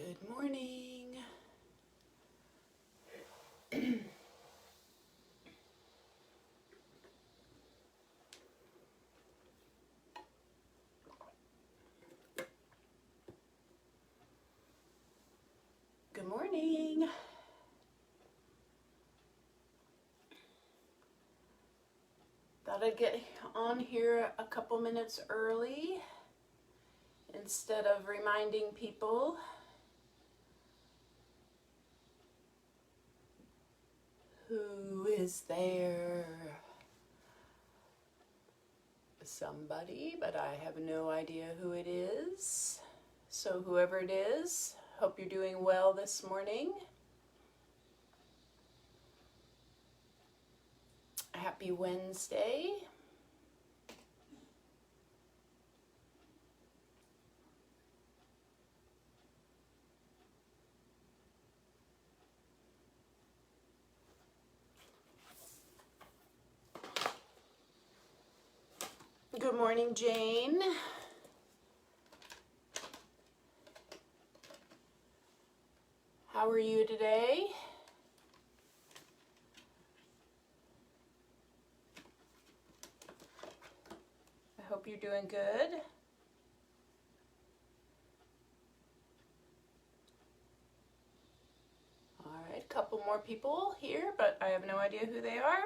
Good morning. Good morning. Thought I'd get on here a couple minutes early instead of reminding people. Who is there? Somebody, but I have no idea who it is. So whoever it is, hope you're doing well this morning. Happy Wednesday. Good morning, Jane. How are you today? I hope you're doing good. All right, a couple more people here, but I have no idea who they are.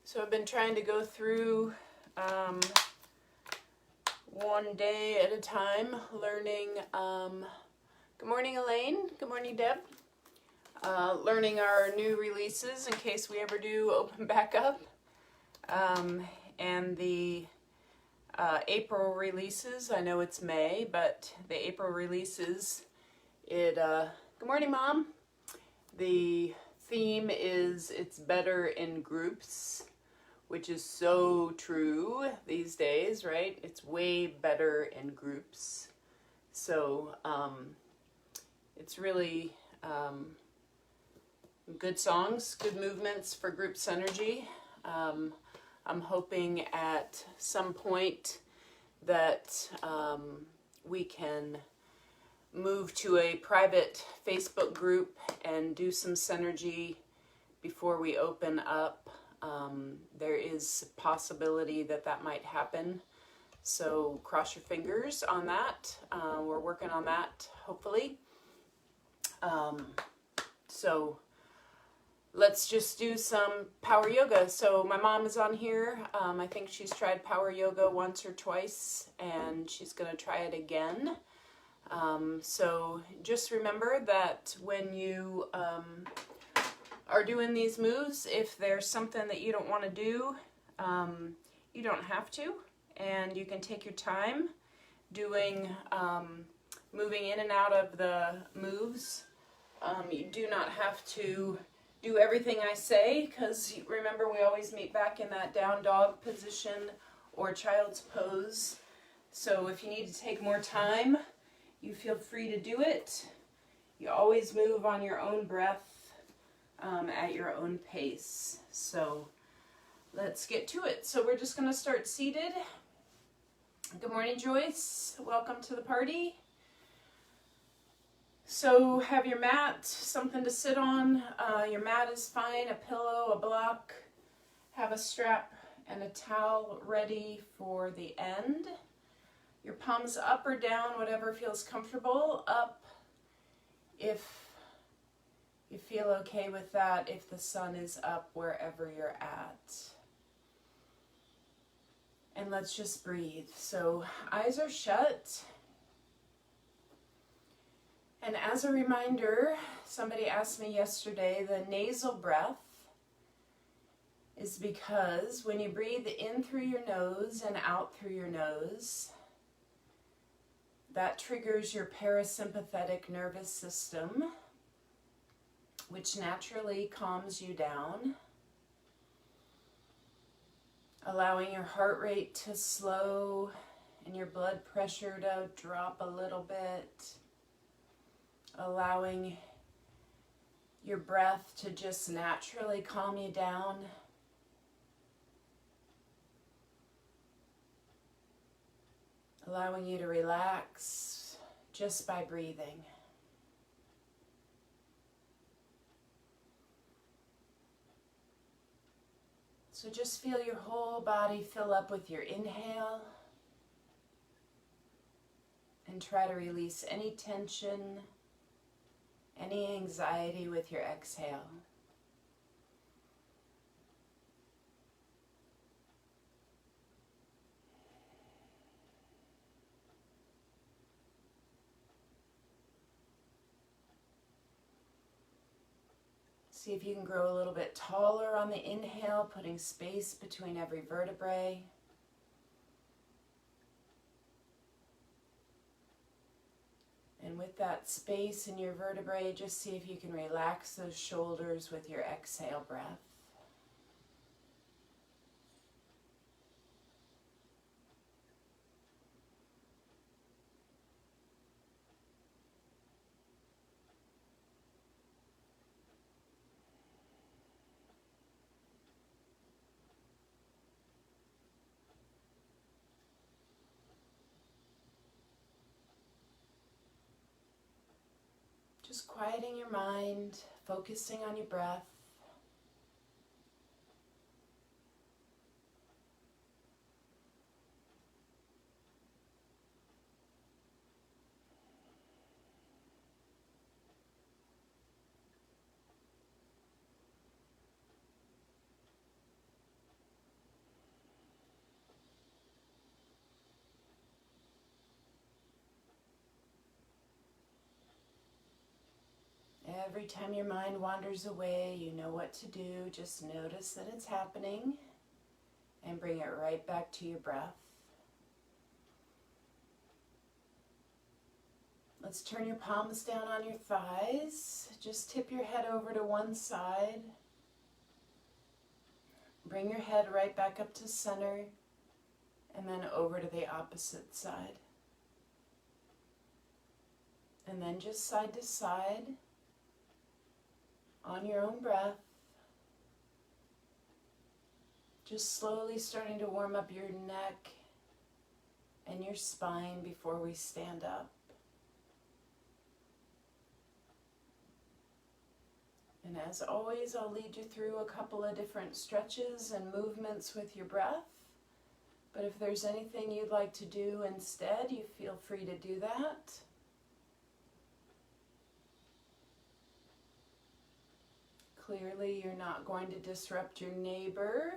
So I've been trying to go through one day at a time, learning, good morning Elaine, good morning Deb, learning our new releases in case we ever do open back up, and the April releases. I know it's May, but the April releases, good morning Mom, the theme is it's better in groups, which is so true these days, right? It's way better in groups. So it's really good songs, good movements for group synergy. I'm hoping at some point that we can move to a private Facebook group and do some synergy before we open up. There is a possibility that that might happen, so cross your fingers on that. We're working on that, hopefully. So let's just do some power yoga. So my mom is on here. I think she's tried power yoga once or twice, and she's going to try it again. So just remember that when you are doing these moves, if there's something that you don't want to do, you don't have to, and you can take your time doing moving in and out of the moves. You do not have to do everything I say, because remember, we always meet back in that down dog position or child's pose. So if you need to take more time, you feel free to do it. You always move on your own breath, at your own pace. So let's get to it. So we're just going to start seated. Good morning, Joyce. Welcome to the party. So have your mat, something to sit on. Your mat is fine, a pillow, a block. Have a strap and a towel ready for the end. Your palms up or down, whatever feels comfortable. Up if you feel okay with that, if the sun is up wherever you're at. And let's just breathe. So eyes are shut. And as a reminder, somebody asked me yesterday, the nasal breath is because when you breathe in through your nose and out through your nose, that triggers your parasympathetic nervous system, which naturally calms you down, allowing your heart rate to slow and your blood pressure to drop a little bit, allowing your breath to just naturally calm you down. allowing you to relax just by breathing. So just feel your whole body fill up with your inhale and try to release any tension, any anxiety with your exhale. See if you can grow a little bit taller on the inhale, putting space between every vertebrae. And with that space in your vertebrae, just see if you can relax those shoulders with your exhale breath. Just quieting your mind, focusing on your breath. Every time your mind wanders away, you know what to do. Just notice that it's happening and bring it right back to your breath. Let's turn your palms down on your thighs. Just tip your head over to one side. Bring your head right back up to center and then over to the opposite side. And then just side to side on your own breath. Just slowly starting to warm up your neck and your spine before we stand up. And as always, I'll lead you through a couple of different stretches and movements with your breath. But if there's anything you'd like to do instead, you feel free to do that. Clearly, you're not going to disrupt your neighbor,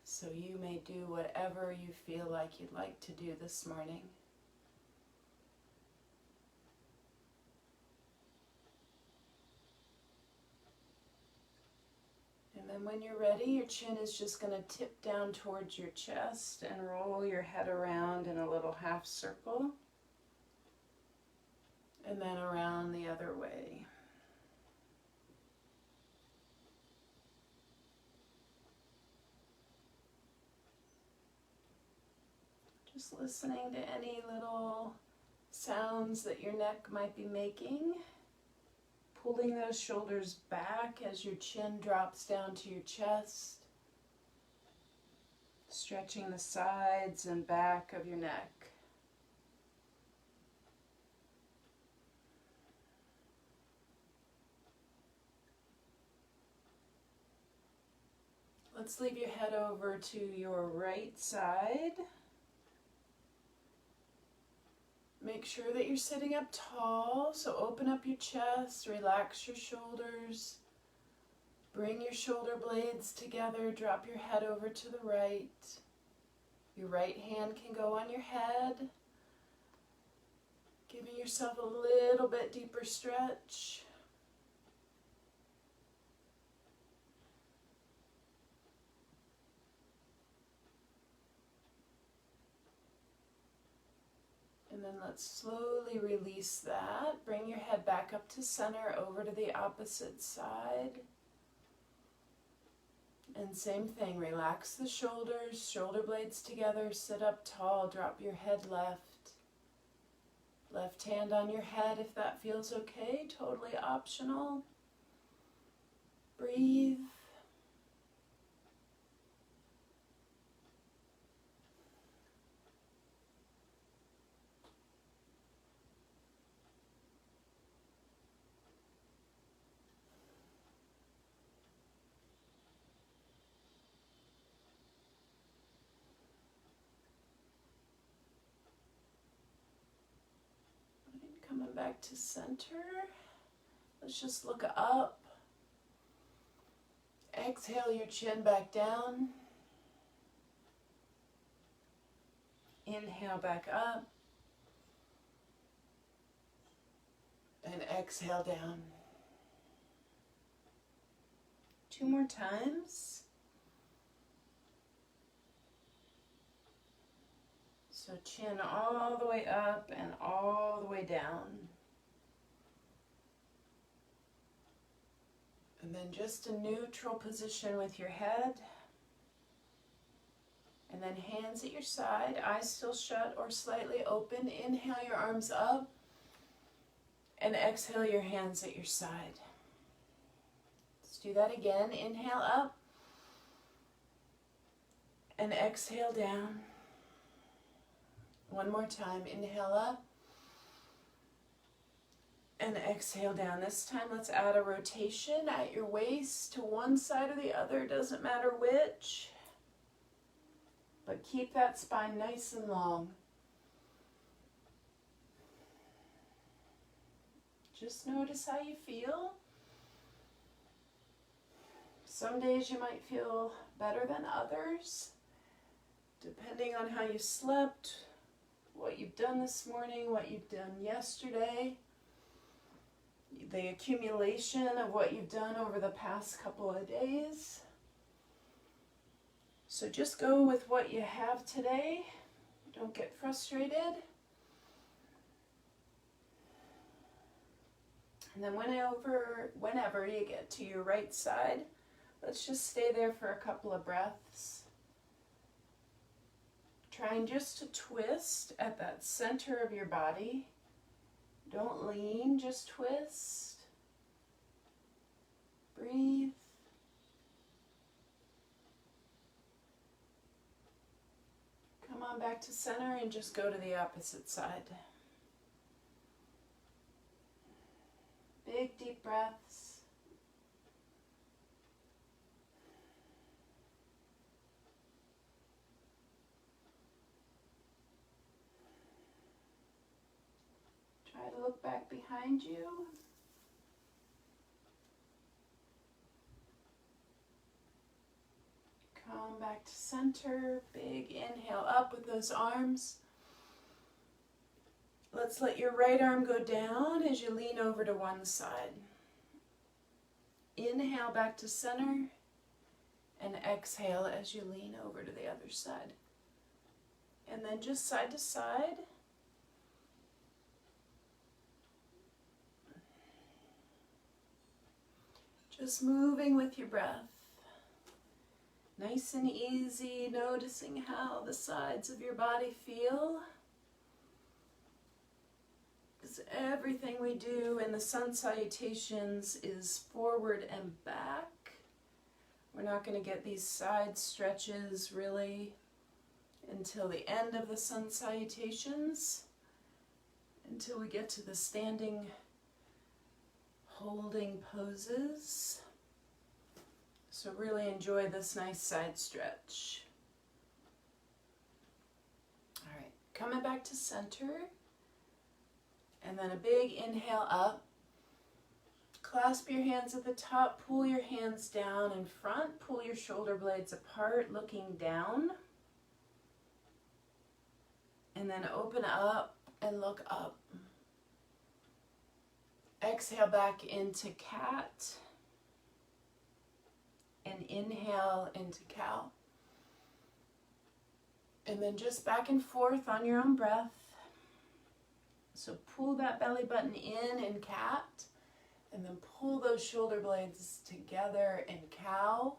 so you may do whatever you feel like you'd like to do this morning. And then when you're ready, your chin is just going to tip down towards your chest and roll your head around in a little half circle, and then around the other way. Just listening to any little sounds that your neck might be making. Pulling those shoulders back as your chin drops down to your chest. Stretching the sides and back of your neck. Let's leave your head over to your right side. Make sure that you're sitting up tall, so open up your chest, relax your shoulders, bring your shoulder blades together, drop your head over to the right. Your right hand can go on your head, giving yourself a little bit deeper stretch. And then let's slowly release that. Bring your head back up to center, over to the opposite side. And same thing, relax the shoulders, shoulder blades together, sit up tall, drop your head left. Left hand on your head if that feels okay, totally optional. Breathe. back to center. Let's just look up. Exhale your chin back down. Inhale back up. And exhale down. 2 more times. So chin all the way up and all the way down. And then just a neutral position with your head. And then hands at your side, eyes still shut or slightly open. Inhale your arms up. And exhale your hands at your side. Let's do that again. Inhale up. And exhale down. One more time. Inhale up. And exhale down. This time let's add a rotation at your waist to one side or the other. Doesn't matter which. But keep that spine nice and long. Just notice how you feel. Some days you might feel better than others, depending on how you slept, what you've done this morning, what you've done yesterday, the accumulation of what you've done over the past couple of days. So just go with what you have today. Don't get frustrated. And then whenever you get to your right side, let's just stay there for a couple of breaths. Trying just to twist at that center of your body. Don't lean, just twist. Breathe. Come on back to center and just go to the opposite side. Big deep breaths. Try to look back behind you. Come back to center. Big inhale up with those arms. Let's let your right arm go down as you lean over to one side. Inhale back to center and exhale as you lean over to the other side. And then just side to side. Just moving with your breath. Nice and easy, noticing how the sides of your body feel. Because everything we do in the sun salutations is forward and back. We're not going to get these side stretches really until the end of the sun salutations, until we get to the standing holding poses. So really enjoy this nice side stretch. All right, coming back to center. And then a big inhale up. Clasp your hands at the top, pull your hands down in front, pull your shoulder blades apart, looking down. And then open up and look up. Exhale back into cat. And inhale into cow. And then just back and forth on your own breath. So pull that belly button in cat, and then pull those shoulder blades together in cow.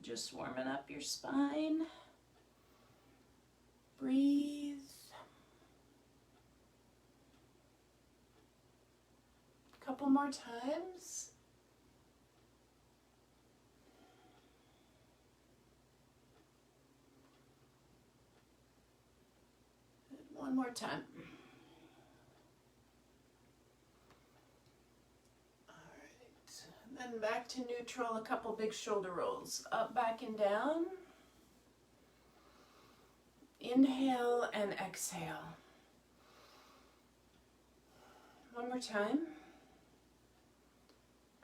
Just warming up your spine. Breathe. A couple more times. One more time. All right. And then back to neutral, a couple big shoulder rolls. Up, back, and down. Inhale and exhale. One more time.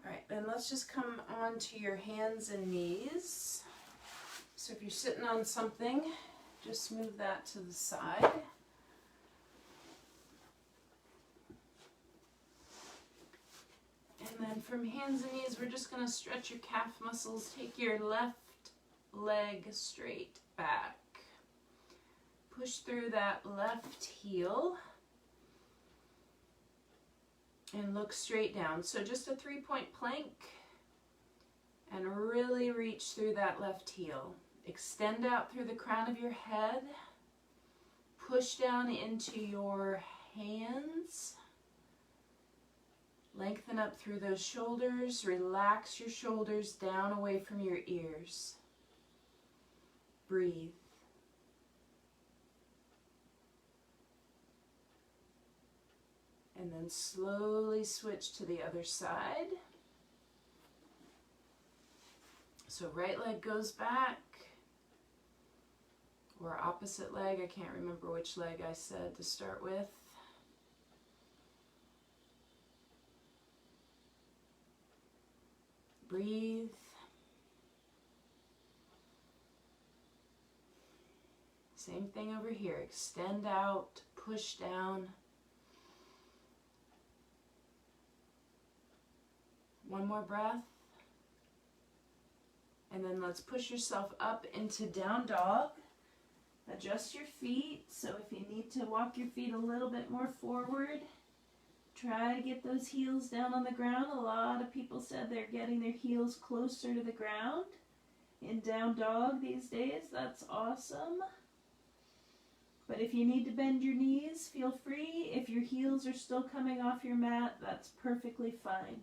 All right, then let's just come onto your hands and knees. So if you're sitting on something, just move that to the side. And then from hands and knees, we're just going to stretch your calf muscles. Take your left leg straight back. Push through that left heel. And look straight down. So just a 3-point plank. And really reach through that left heel. Extend out through the crown of your head. Push down into your hands. Lengthen up through those shoulders. Relax your shoulders down away from your ears. Breathe. And then slowly switch to the other side. So right leg goes back. Or opposite leg. I can't remember which leg I said to start with. Breathe. Same thing over here. Extend out, push down. One more breath. And then let's push yourself up into down dog. Adjust your feet. So if you need to walk your feet a little bit more forward, try to get those heels down on the ground. A lot of people said they're getting their heels closer to the ground in down dog these days. That's awesome. But if you need to bend your knees, feel free. If your heels are still coming off your mat, that's perfectly fine.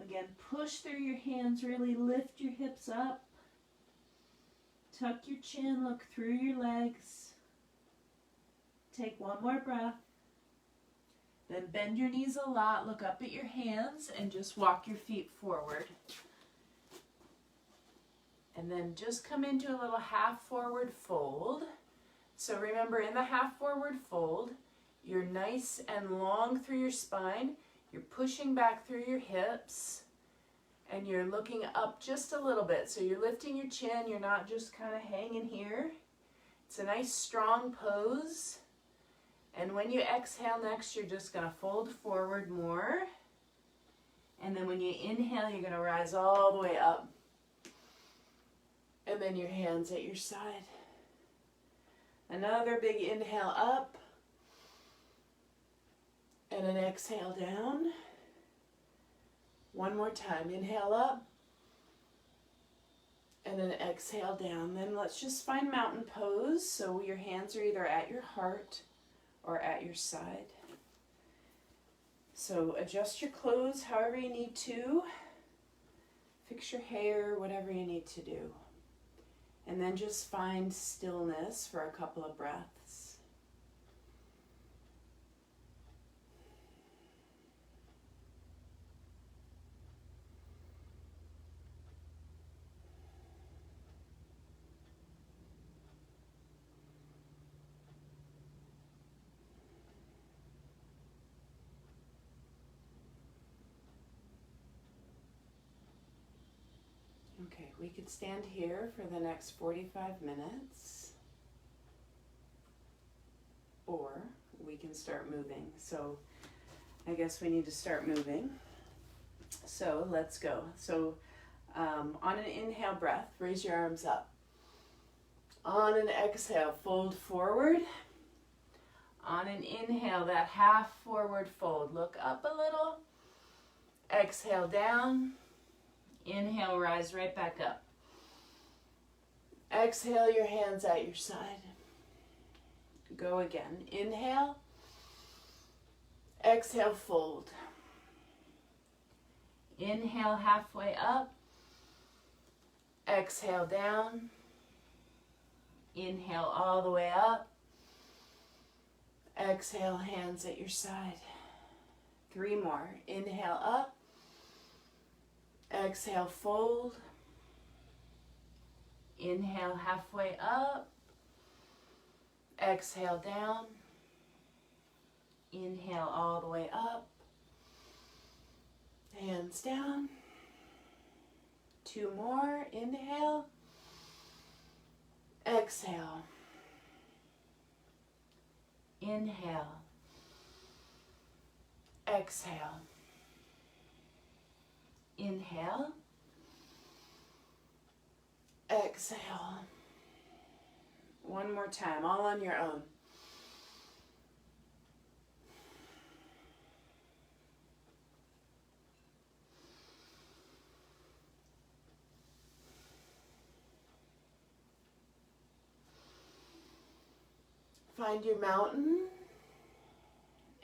Again, push through your hands, really lift your hips up. Tuck your chin, look through your legs. Take one more breath. Then bend your knees a lot, look up at your hands, and just walk your feet forward. And then just come into a little half forward fold. So remember, in the half forward fold, you're nice and long through your spine. You're pushing back through your hips. And you're looking up just a little bit. So you're lifting your chin. You're not just kind of hanging here. It's a nice strong pose. And when you exhale next, you're just going to fold forward more. And then when you inhale, you're going to rise all the way up. And then your hands at your side. Another big inhale up. And an exhale down. One more time. Inhale up. And then exhale down. Then let's just find mountain pose. So your hands are either at your heart or at your side. So adjust your clothes however you need to. Fix your hair, whatever you need to do. And then just find stillness for a couple of breaths. Okay, we could stand here for the next 45 minutes, or we can start moving. So I guess we need to start moving. So let's go. So on an inhale breath, raise your arms up. On an exhale, fold forward. On an inhale, that half forward fold. Look up a little. Exhale down. Inhale, rise right back up. Exhale, your hands at your side. Go again. Inhale. Exhale, fold. Inhale, halfway up. Exhale, down. Inhale, all the way up. Exhale, hands at your side. 3 more. Inhale, up. Exhale, fold. Inhale, halfway up. Exhale, down. Inhale all the way up. Hands down. 2 more. Inhale. Exhale. Inhale. Exhale. Inhale. Exhale. One more time, all on your own. Find your mountain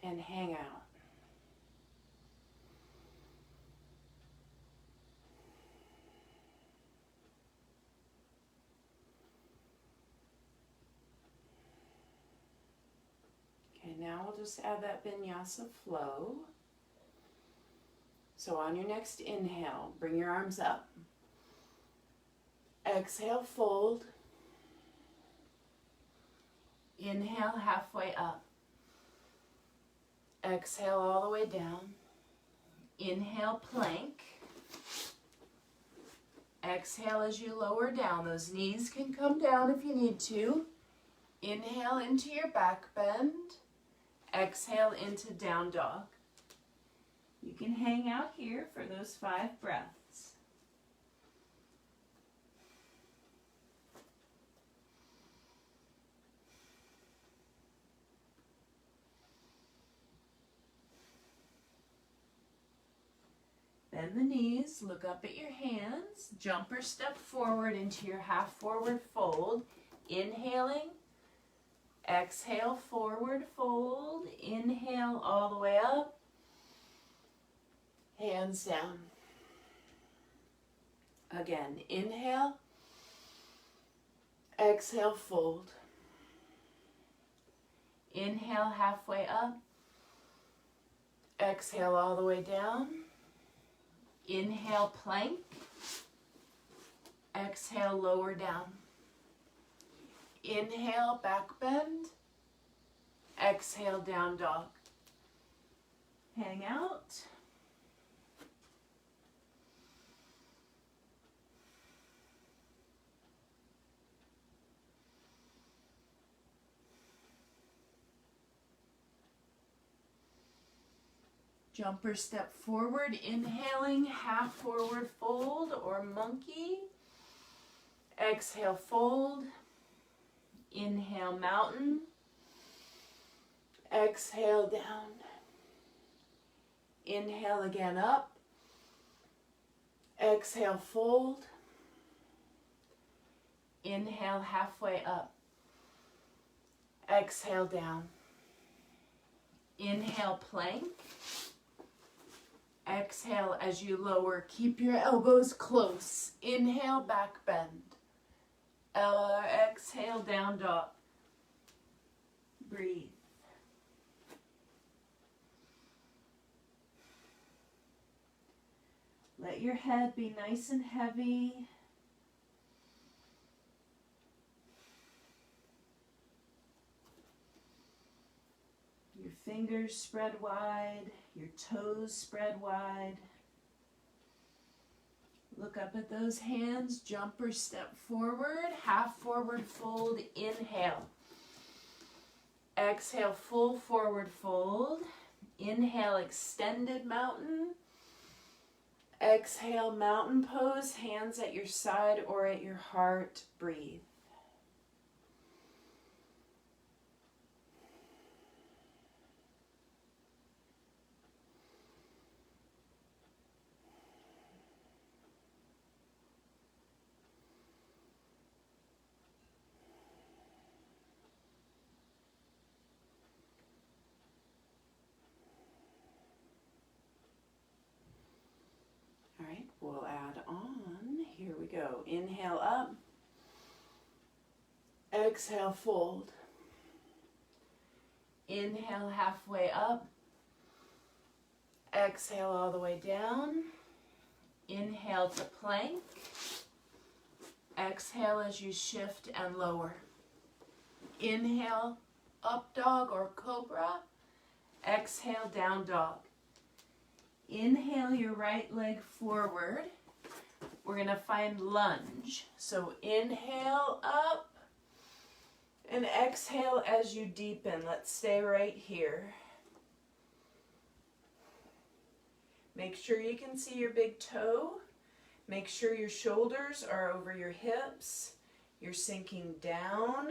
and hang out. Okay, now we'll just add that vinyasa flow. So on your next inhale, bring your arms up. Exhale, fold. Inhale, halfway up. Exhale all the way down. Inhale, plank. Exhale as you lower down. Those knees can come down if you need to. Inhale into your back bend. Exhale into down dog. You can hang out here for those 5 breaths. Bend the knees, look up at your hands, jump or step forward into your half forward fold. Inhaling, exhale, forward fold, inhale all the way up, hands down. Again, inhale, exhale, fold. Inhale, halfway up, exhale all the way down. Inhale, plank. Exhale, lower down. Inhale, back bend. Exhale, down dog. Hang out. Jump or step forward, inhaling, half forward fold or monkey. Exhale, fold. Inhale, mountain. Exhale, down. Inhale again, up. Exhale, fold. Inhale, halfway up. Exhale, down. Inhale, plank. Exhale as you lower. Keep your elbows close. Inhale, back bend. Exhale, down dog. Breathe. Let your head be nice and heavy. Your fingers spread wide. Your toes spread wide. Look up at those hands. Jump or step forward. Half forward fold. Inhale. Exhale, full forward fold. Inhale, extended mountain. Exhale, mountain pose. Hands at your side or at your heart. Breathe. We'll add on. Here we go. Inhale up. Exhale, fold. Inhale, halfway up. Exhale all the way down. Inhale to plank. Exhale as you shift and lower. Inhale, up dog or cobra. Exhale, down dog. Inhale your right leg forward. We're going to find lunge. So inhale up and exhale as you deepen. Let's stay right here. Make sure you can see your big toe. Make sure your shoulders are over your hips. You're sinking down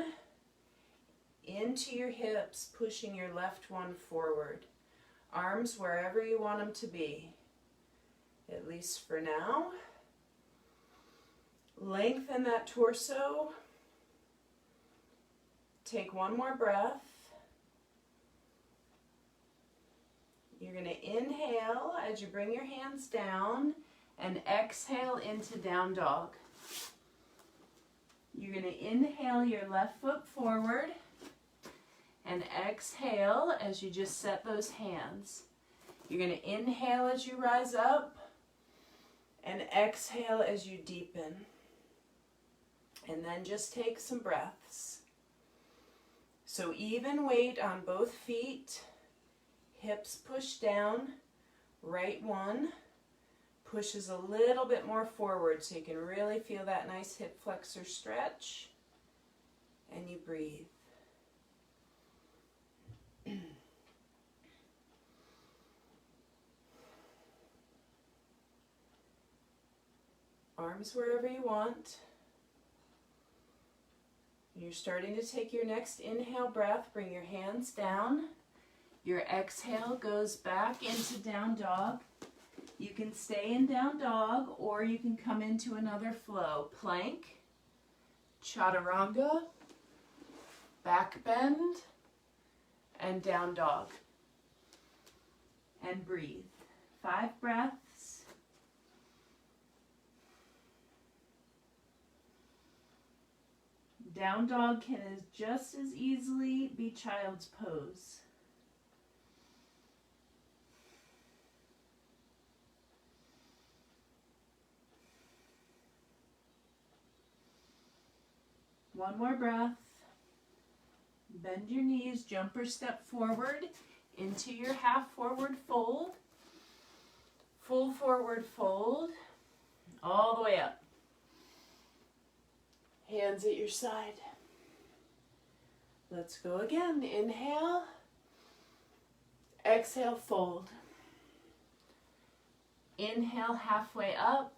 into your hips, pushing your left one forward. Arms wherever you want them to be, at least for now. Lengthen that torso. Take one more breath. You're going to inhale as you bring your hands down and exhale into down dog. You're going to inhale your left foot forward and exhale as you just set those hands. You're going to inhale as you rise up and exhale as you deepen. And then just take some breaths. So even weight on both feet. Hips push down. Right one pushes a little bit more forward so you can really feel that nice hip flexor stretch. And you breathe. Arms wherever you want. You're starting to take your next inhale breath. Bring your hands down. Your exhale goes back into down dog. You can stay in down dog or you can come into another flow. Plank, chaturanga, back bend, and down dog. And breathe. 5 breaths. Down dog can just as easily be child's pose. One more breath. Bend your knees, jump or step forward into your half forward fold. Full forward fold. All the way up. Hands at your side. Let's go again. Inhale. Exhale, fold. Inhale, halfway up.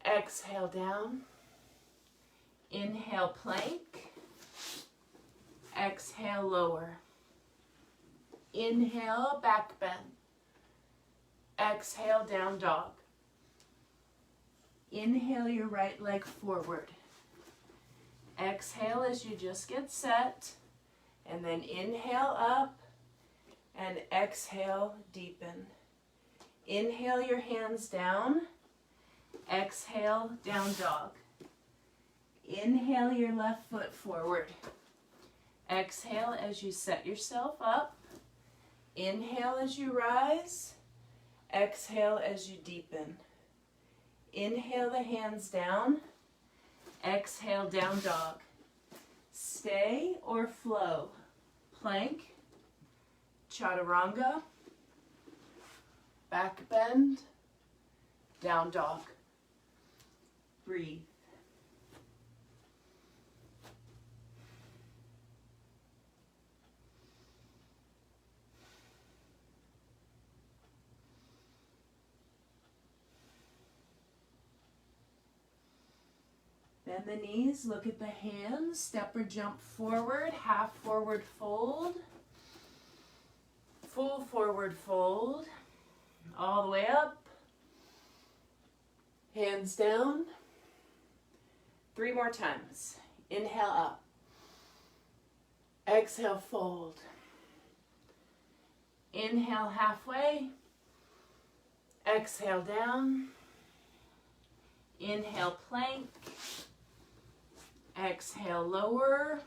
Exhale, down. Inhale, plank. Exhale, lower. Inhale, back bend. Exhale, down dog. Inhale your right leg forward. Exhale as you just get set. And then inhale up and exhale, deepen. Inhale your hands down. Exhale, down dog. Inhale your left foot forward. Exhale as you set yourself up. Inhale as you rise. Exhale as you deepen. Inhale the hands down. Exhale, down dog. Stay or flow. Plank, chaturanga, back bend, down dog. Breathe. Bend the knees, look at the hands, step or jump forward, half forward fold, full forward fold, all the way up, hands down. 3 more times. Inhale up, exhale fold, inhale halfway, exhale down, inhale plank, exhale lower,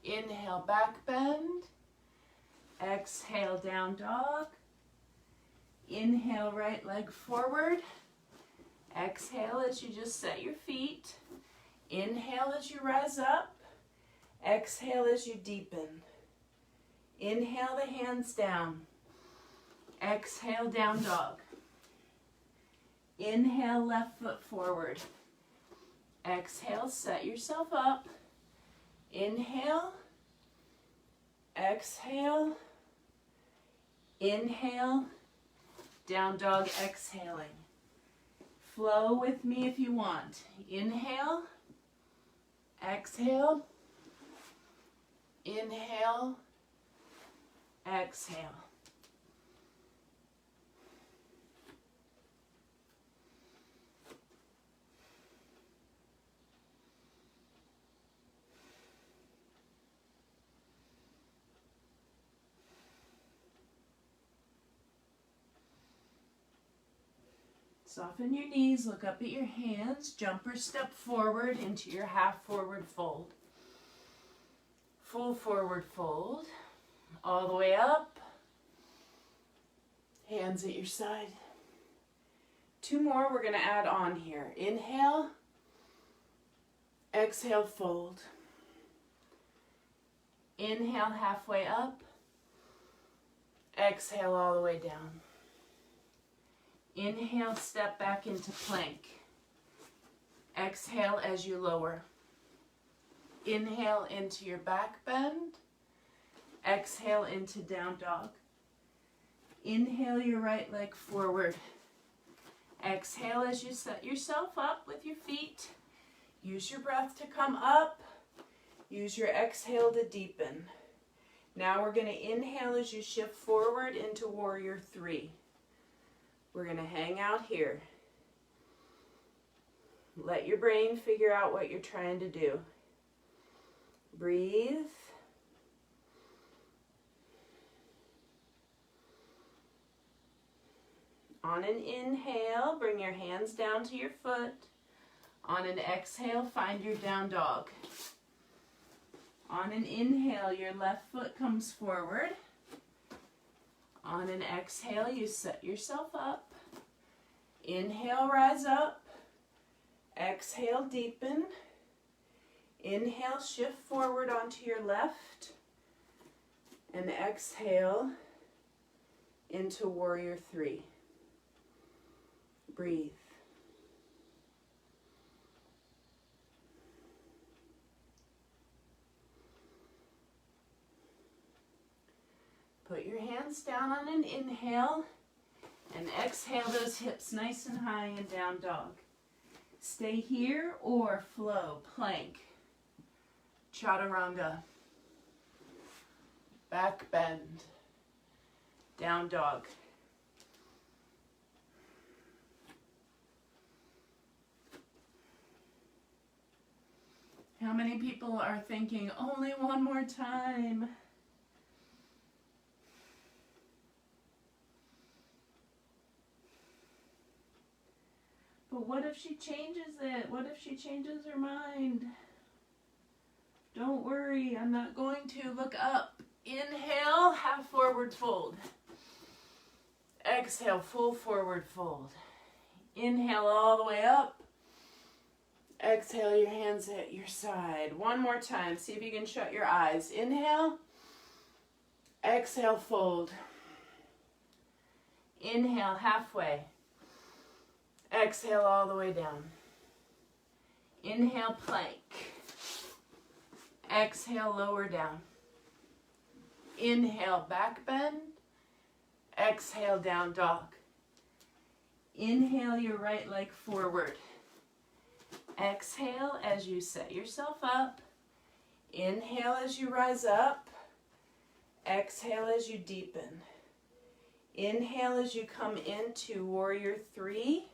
inhale back bend, exhale down dog, inhale right leg forward, exhale as you just set your feet, inhale as you rise up, exhale as you deepen, Inhale the hands down. Exhale, down dog. Inhale, left foot forward. Exhale, set yourself up. Inhale. Exhale. Inhale. Down dog, exhaling. Flow with me if you want. Inhale. Exhale. Inhale. Exhale. Soften your knees, look up at your hands, jump or step forward into your half forward fold. Full forward fold, all the way up, hands at your side. 2 more we're going to add on here. Inhale, exhale, fold. Inhale, halfway up, exhale all the way down. Inhale, step back into plank. Exhale as you lower. Inhale into your back bend. Exhale into down dog. Inhale your right leg forward. Exhale as you set yourself up with your feet. Use your breath to come up. Use your exhale to deepen. Now we're going to inhale as you shift forward into warrior 3. We're going to hang out here. Let your brain figure out what you're trying to do. Breathe. On an inhale, bring your hands down to your foot. On an exhale, find your down dog. On an inhale, your left foot comes forward. On an exhale, you set yourself up. Inhale, rise up. Exhale, deepen. Inhale, shift forward onto your left. And exhale into warrior 3. Breathe. Put your hands down on an inhale and exhale those hips nice and high and down dog. Stay here or flow, plank, chaturanga, back bend, down dog. How many people are thinking, only one more time? But what if she changes it? What if she changes her mind? Don't worry, I'm not going to. Look up. Inhale, half forward fold. Exhale, full forward fold. Inhale all the way up. Exhale, your hands at your side. One more time. See if you can shut your eyes. Inhale. Exhale, fold. Inhale, halfway. Exhale all the way down. Inhale, plank. Exhale, lower down. Inhale, back bend. Exhale, down dog. Inhale your right leg forward. Exhale as you set yourself up. Inhale as you rise up. Exhale as you deepen. Inhale as you come into warrior 3.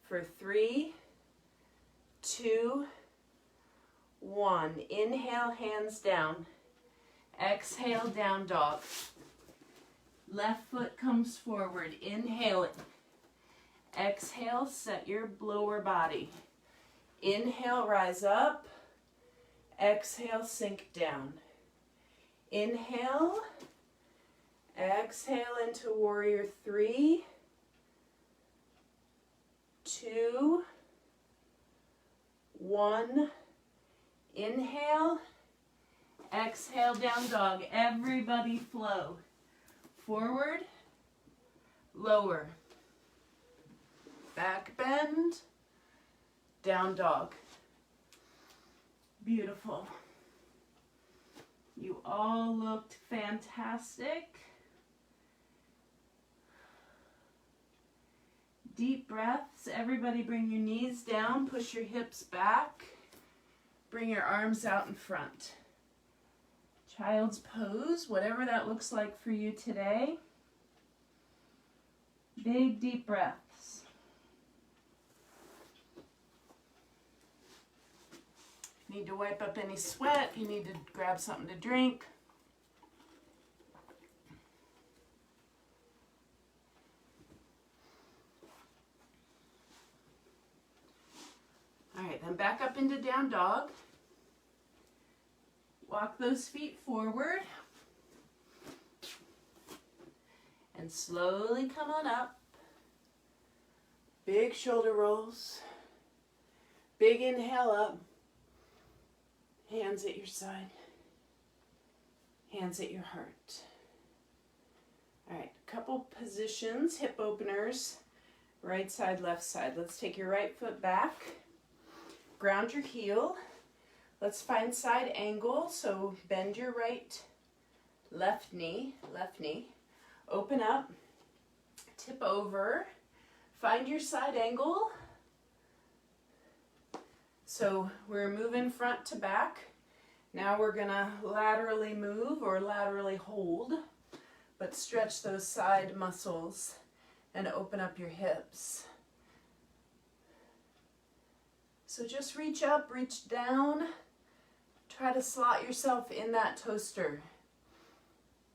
For 3, 2, 1. Inhale, hands down. Exhale, down dog. Left foot comes forward. Inhale it. Exhale, set your lower body. Inhale, rise up. Exhale, sink down. Inhale. Exhale into warrior 3. 2, 1, inhale, Exhale, down dog. Everybody flow. Forward, lower. Back bend, down dog. Beautiful. You all looked fantastic. Deep breaths. Everybody bring your knees down, push your hips back. Bring your arms out in front. Child's pose, whatever that looks like for you today. Big deep breaths. Need to wipe up any sweat, you need to grab something to drink. All right, then back up into down dog. Walk those feet forward. And slowly come on up. Big shoulder rolls. Big inhale up. Hands at your side. Hands at your heart. All right, couple positions, hip openers. Right side, left side. Let's take your right foot back. Ground your heel. Let's find side angle. So bend your left knee. Open up, tip over, find your side angle. So we're moving front to back. Now we're gonna laterally move or laterally hold, but stretch those side muscles and open up your hips. So just reach up, reach down, try to slot yourself in that toaster.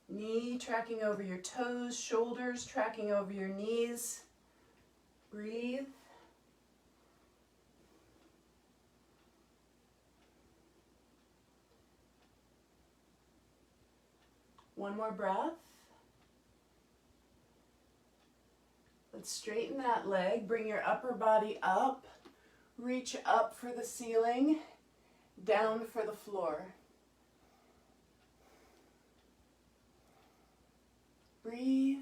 Knee tracking over your toes, shoulders tracking over your knees. Breathe. One more breath. Let's straighten that leg, bring your upper body up, reach up for the ceiling, down for the floor. Breathe.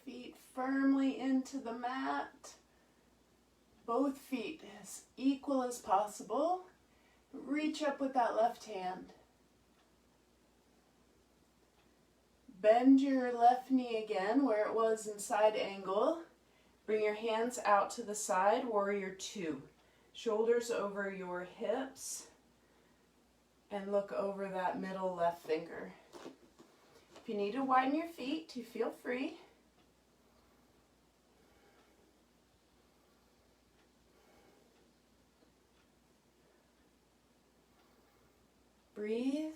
Feet firmly into the mat. Both feet as equal as possible. Reach up with that left hand. Bend your left knee again where it was in side angle. Bring your hands out to the side, warrior two. Shoulders over your hips. And look over that middle left finger. If you need to widen your feet, you feel free. Breathe.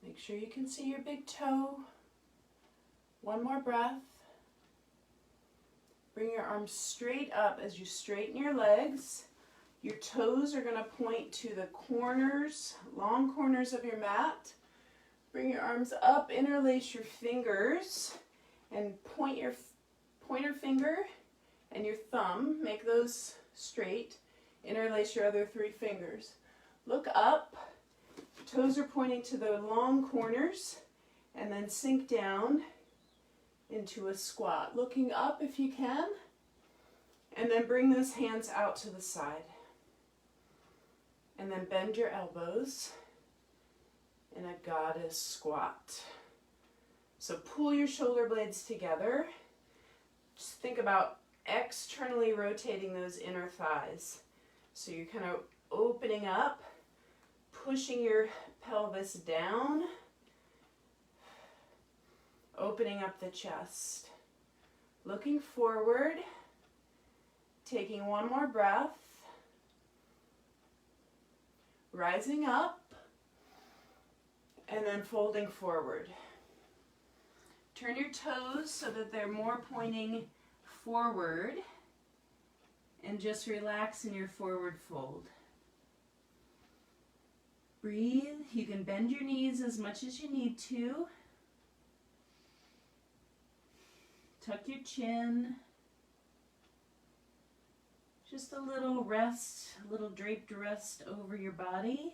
Make sure you can see your big toe. One more breath. Bring your arms straight up as you straighten your legs. Your toes are going to point to the corners, long corners of your mat. Bring your arms up, interlace your fingers, and point your pointer finger and your thumb. Make those straight. Interlace your other three fingers. Look up. Toes are pointing to the long corners, and then sink down into a squat. Looking up if you can, and then bring those hands out to the side. And then bend your elbows in a goddess squat. So pull your shoulder blades together. Just think about externally rotating those inner thighs. So you're kind of opening up, pushing your pelvis down, opening up the chest. Looking forward, taking one more breath, rising up, and then folding forward. Turn your toes so that they're more pointing forward, and just relax in your forward fold. Breathe. You can bend your knees as much as you need to. Tuck your chin. Just a little rest, a little draped rest over your body.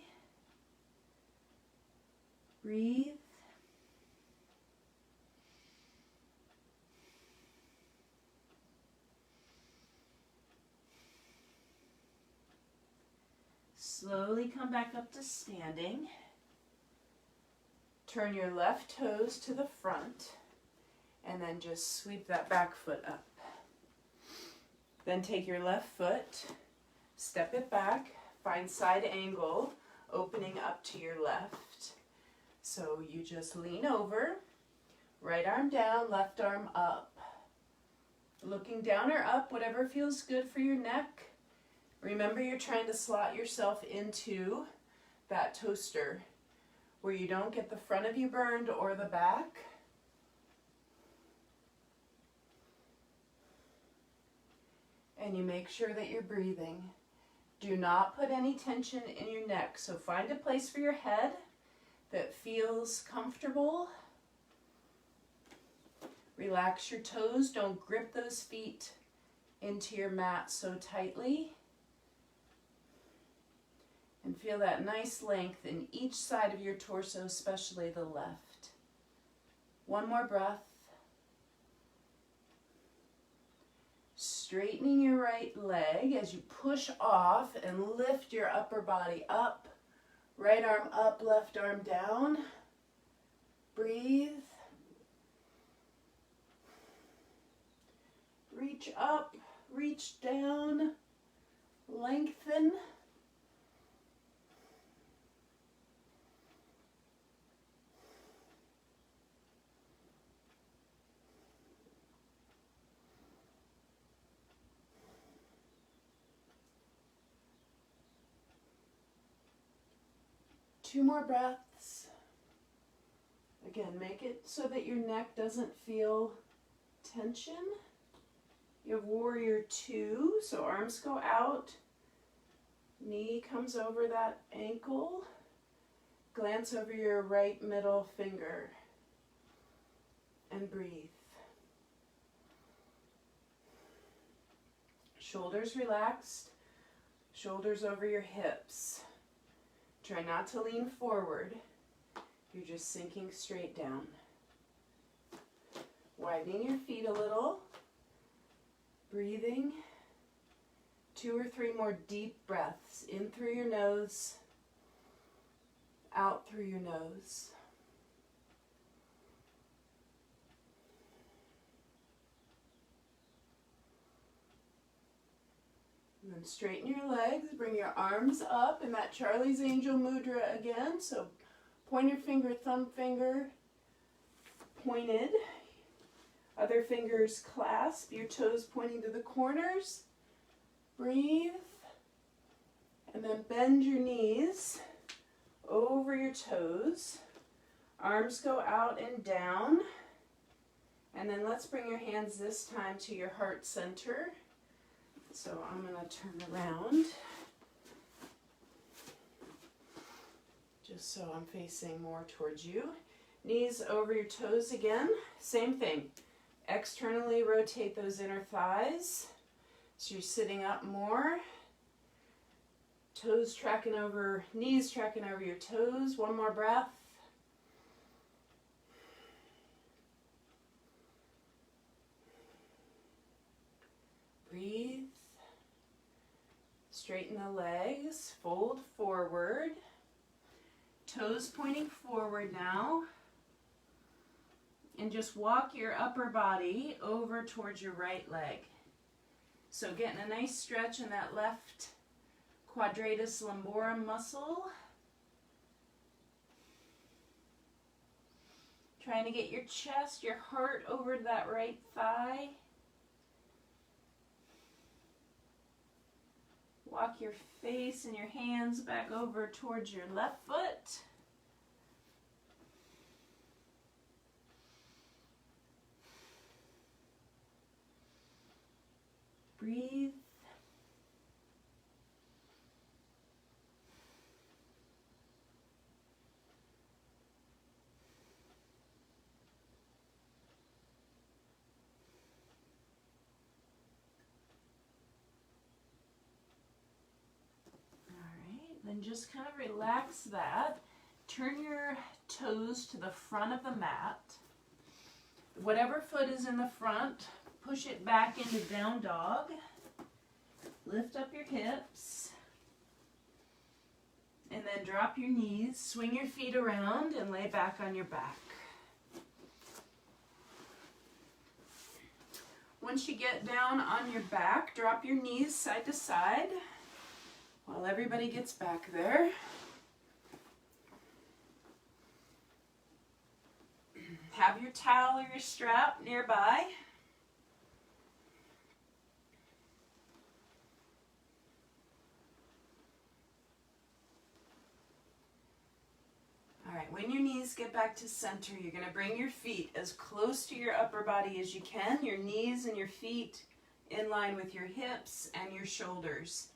Breathe. Slowly come back up to standing. Turn your left toes to the front, and then just sweep that back foot up. Then take your left foot, step it back, find side angle, opening up to your left. So you just lean over, right arm down, left arm up. Looking down or up, whatever feels good for your neck. Remember, you're trying to slot yourself into that toaster where you don't get the front of you burned or the back. And you make sure that you're breathing. Do not put any tension in your neck. So find a place for your head that feels comfortable. Relax your toes. Don't grip those feet into your mat so tightly. And feel that nice length in each side of your torso, especially the left. One more breath. Straightening your right leg as you push off and lift your upper body up. Right arm up, left arm down. Breathe. Reach up, reach down, lengthen. Two more breaths. Again, make it so that your neck doesn't feel tension. You have warrior two, so arms go out, knee comes over that ankle, glance over your right middle finger, and breathe. Shoulders relaxed, shoulders over your hips. Try not to lean forward, you're just sinking straight down. Widening your feet a little. Breathing, 2 or 3 more deep breaths, in through your nose, out through your nose. And then straighten your legs, bring your arms up in that Charlie's Angel Mudra again. So pointer finger, thumb finger, pointed. Other fingers clasp, your toes pointing to the corners. Breathe. And then bend your knees over your toes. Arms go out and down. And then let's bring your hands this time to your heart center. So I'm going to turn around. Just so I'm facing more towards you. Knees over your toes again. Same thing. Externally rotate those inner thighs. So you're sitting up more. Toes tracking over, knees tracking over your toes. One more breath. Breathe. Straighten the legs. Fold forward. Toes pointing forward now. And just walk your upper body over towards your right leg. So getting a nice stretch in that left quadratus lumborum muscle. Trying to get your chest, your heart over that right thigh. Walk your face and your hands back over towards your left foot. breathe. Then just kind of relax that. Turn your toes to the front of the mat. Whatever foot is in the front, push it back into down dog. Lift up your hips. And then drop your knees, swing your feet around, and lay back on your back. Once you get down on your back, drop your knees side to side. While everybody gets back there, have your towel or your strap nearby. All right, when your knees get back to center, you're going to bring your feet as close to your upper body as you can, your knees and your feet in line with your hips and your shoulders.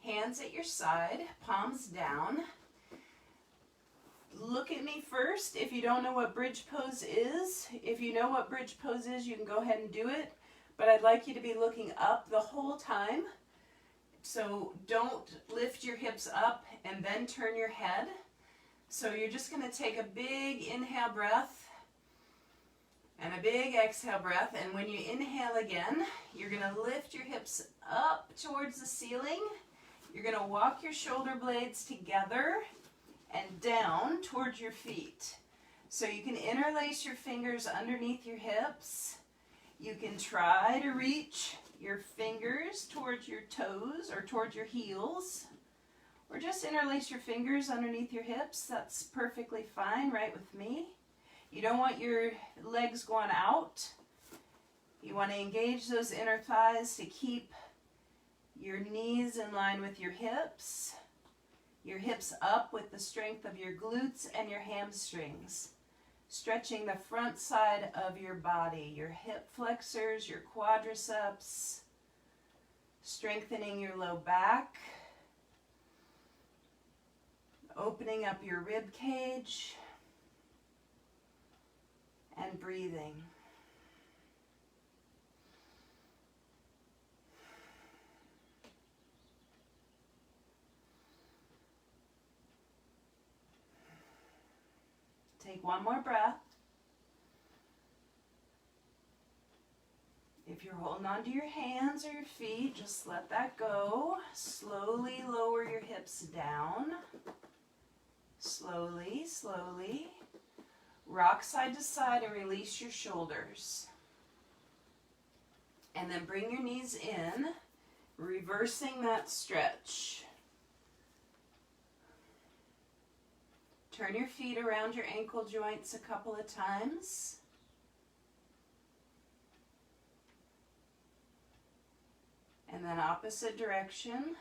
Hands at your side, palms down. Look at me first if you don't know what bridge pose is. If you know what bridge pose is, you can go ahead and do it. But I'd like you to be looking up the whole time. So don't lift your hips up and then turn your head. So you're just going to take a big inhale breath and a big exhale breath. And when you inhale again, you're going to lift your hips up towards the ceiling. You're going to walk your shoulder blades together and down towards your feet. So you can interlace your fingers underneath your hips. You can try to reach your fingers towards your toes or towards your heels. Or just interlace your fingers underneath your hips. That's perfectly fine, right with me. You don't want your legs going out. You want to engage those inner thighs to keep your knees in line with your hips up with the strength of your glutes and your hamstrings. Stretching the front side of your body, your hip flexors, your quadriceps, strengthening your low back, opening up your rib cage, and breathing. Take one more breath. If you're holding on to your hands or your feet, just let that go. Slowly lower your hips down. Slowly, slowly. Rock side to side and release your shoulders. And then bring your knees in, reversing that stretch. Turn your feet around your ankle joints a couple of times. And then opposite direction.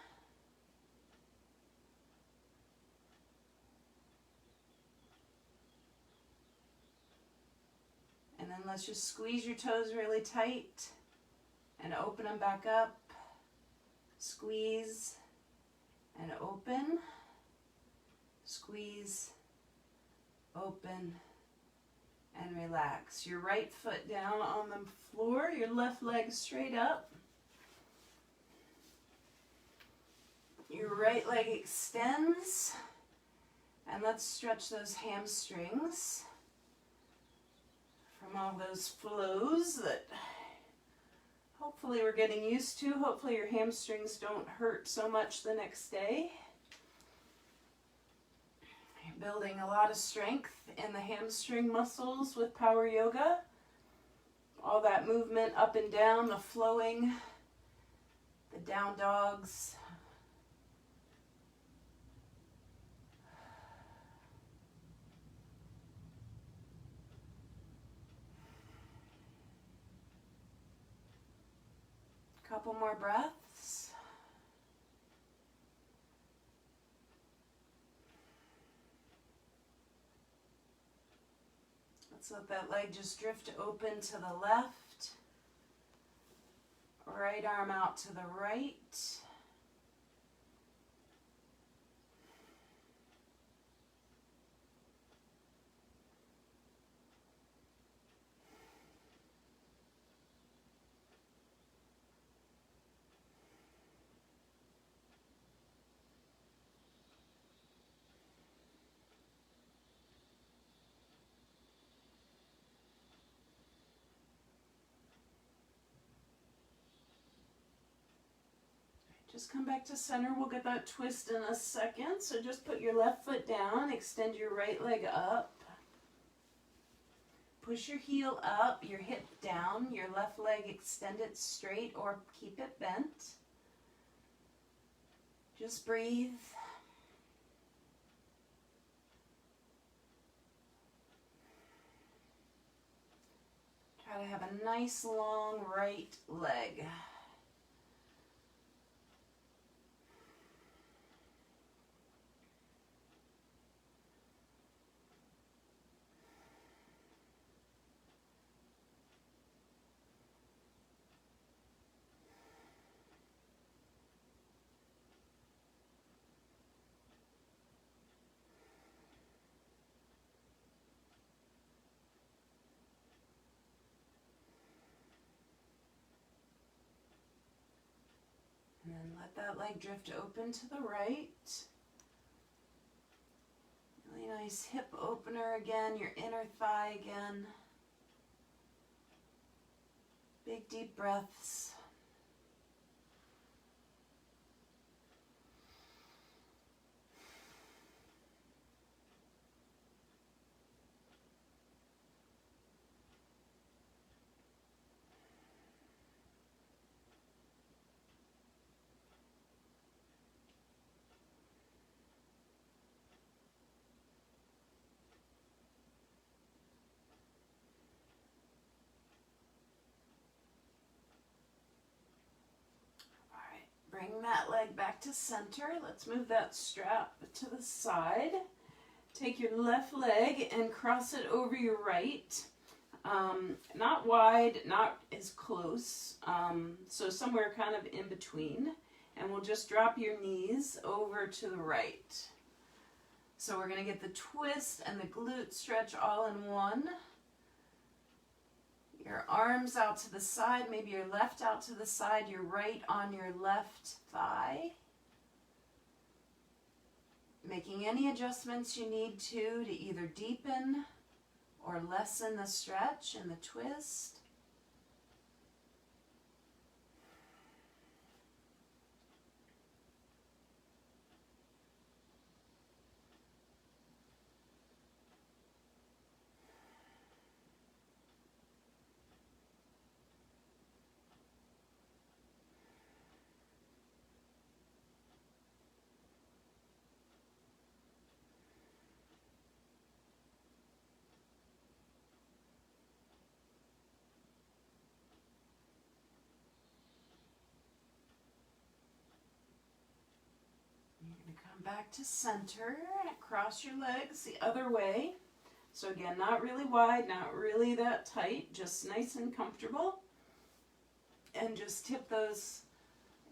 And then let's just squeeze your toes really tight and open them back up. Squeeze and open. Squeeze, open, and relax. Your right foot down on the floor, your left leg straight up. Your right leg extends. And let's stretch those hamstrings from all those flows that hopefully we're getting used to. Hopefully your hamstrings don't hurt so much the next day. You're building a lot of strength in the hamstring muscles with power yoga. All that movement up and down, the flowing, the down dogs. Couple more breaths. Let's let that leg just drift open to the left or right arm out to the right. Just come back to center. We'll get that twist in a second. So just put your left foot down, extend your right leg up. Push your heel up, your hip down, your left leg extend it straight or keep it bent. Just breathe. Try to have a nice long right leg. And then let that leg drift open to the right. Really nice hip opener again, your inner thigh again. Big deep breaths. Bring that leg back to center. Let's move that strap to the side. Take your left leg and cross it over your right. Not wide, not as close. So somewhere kind of in between. And we'll just drop your knees over to the right. So we're going to get the twist and the glute stretch all in one. Your arms out to the side, maybe your left out to the side, your right on your left thigh. Making any adjustments you need to either deepen or lessen the stretch and the twist. Back to center, cross your legs the other way. So again, not really wide, not really that tight, just nice and comfortable. And just tip those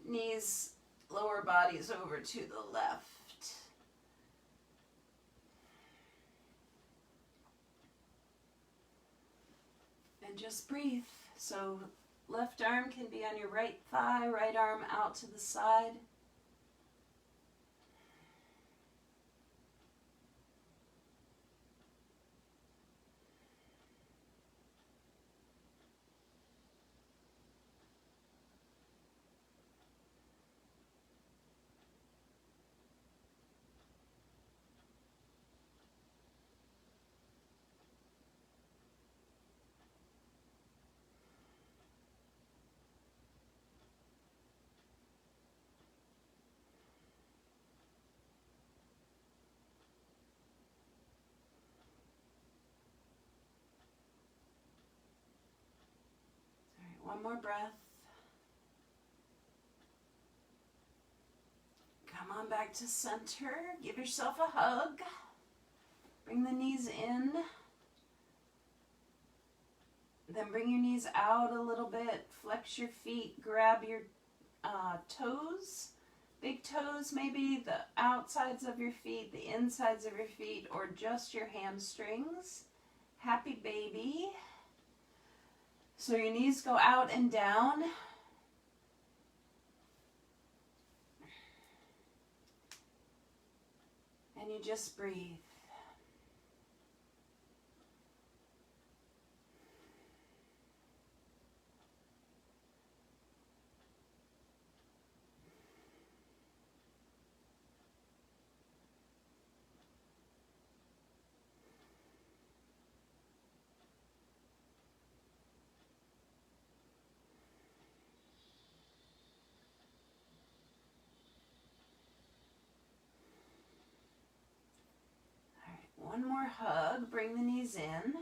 knees, lower bodies over to the left. And just breathe. So left arm can be on your right thigh, right arm out to the side. One more breath. Come on back to center. Give yourself a hug. Bring the knees in. Then bring your knees out a little bit, flex your feet, grab your toes, big toes, maybe the outsides of your feet, the insides of your feet, or just your hamstrings. Happy baby. So your knees go out and down. And you just breathe. One more hug, bring the knees in,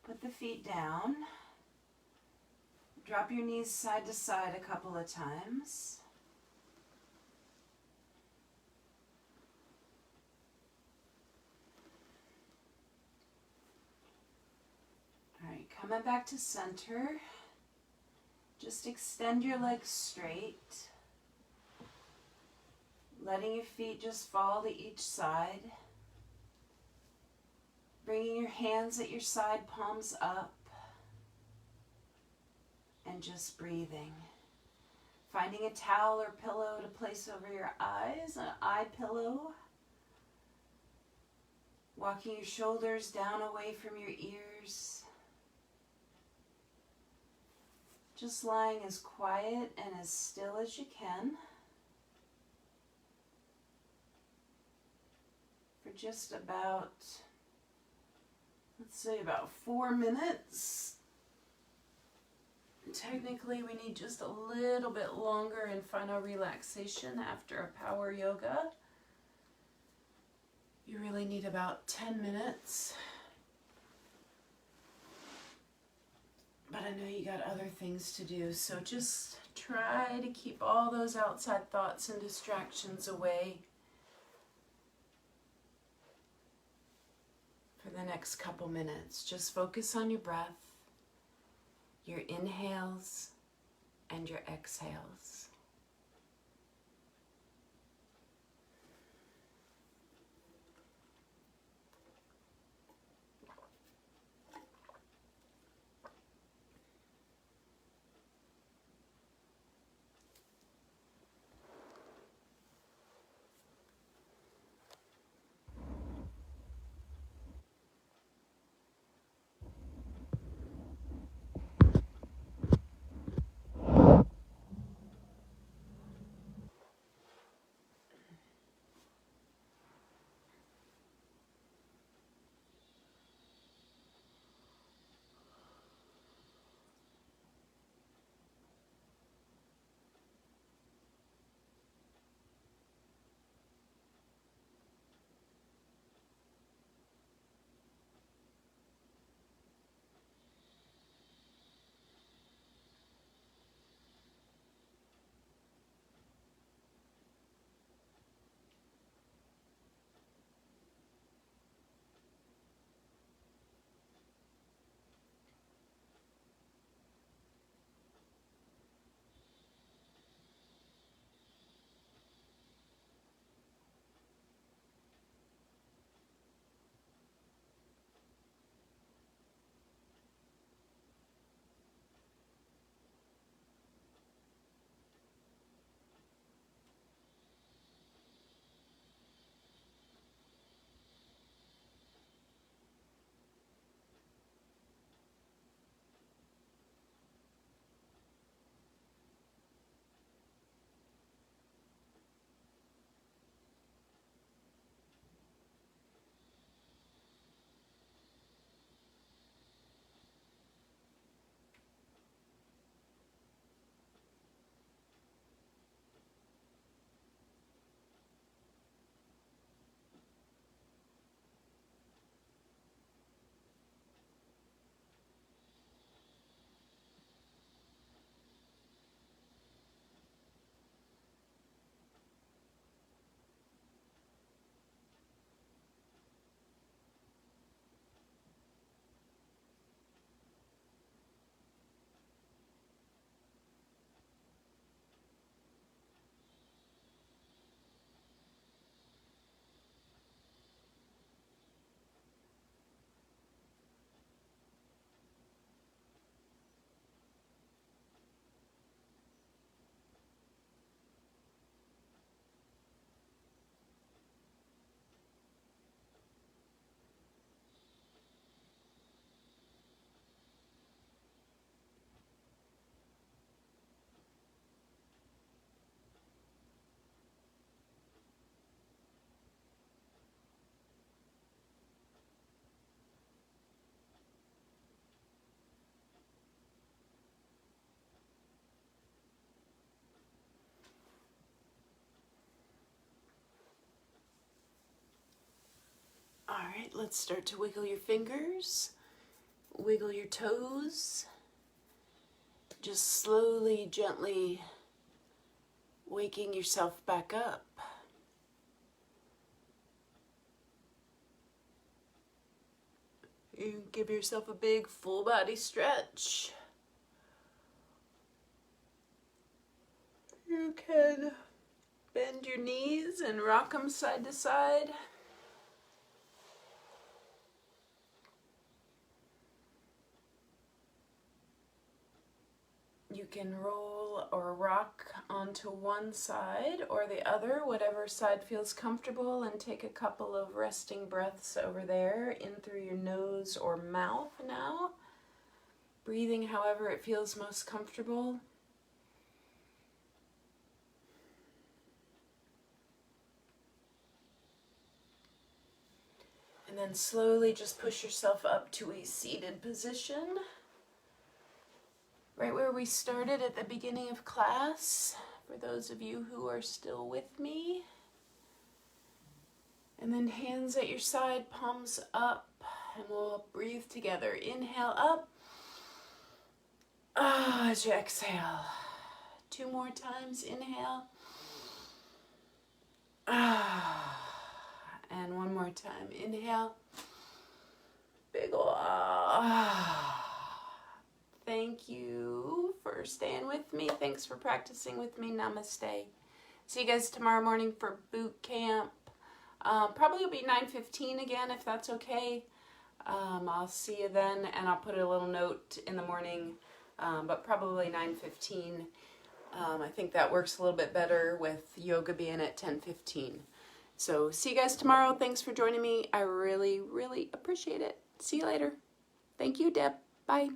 put the feet down, drop your knees side to side a couple of times. All right, coming back to center, just extend your legs straight, letting your feet just fall to each side. Bringing your hands at your side, palms up, and just breathing. Finding a towel or pillow to place over your eyes, an eye pillow. Walking your shoulders down away from your ears. Just lying as quiet and as still as you can. For just about, let's say about 4 minutes. Technically, we need just a little bit longer in final relaxation after a power yoga. You really need about 10 minutes. But I know you got other things to do, so just try to keep all those outside thoughts and distractions away for the next couple minutes. Just focus on your breath, your inhales and your exhales. Alright, let's start to wiggle your fingers, wiggle your toes, just slowly, gently waking yourself back up. You give yourself a big full body stretch. You can bend your knees and rock them side to side. You can roll or rock onto one side or the other, whatever side feels comfortable, and take a couple of resting breaths over there, in through your nose or mouth now. Breathing however it feels most comfortable. And then slowly just push yourself up to a seated position. Right where we started at the beginning of class, for those of you who are still with me. And then hands at your side, palms up, and we'll breathe together. Inhale up. As you exhale. 2 more times, inhale. And 1 more time, inhale. Big ol' Thank you for staying with me. Thanks for practicing with me. Namaste. See you guys tomorrow morning for boot camp. Probably will be 9:15 again, if that's okay. I'll see you then, and I'll put a little note in the morning, but probably 9:15. I think that works a little bit better with yoga being at 10:15. So see you guys tomorrow. Thanks for joining me. I really, really appreciate it. See you later. Thank you, Deb. Bye.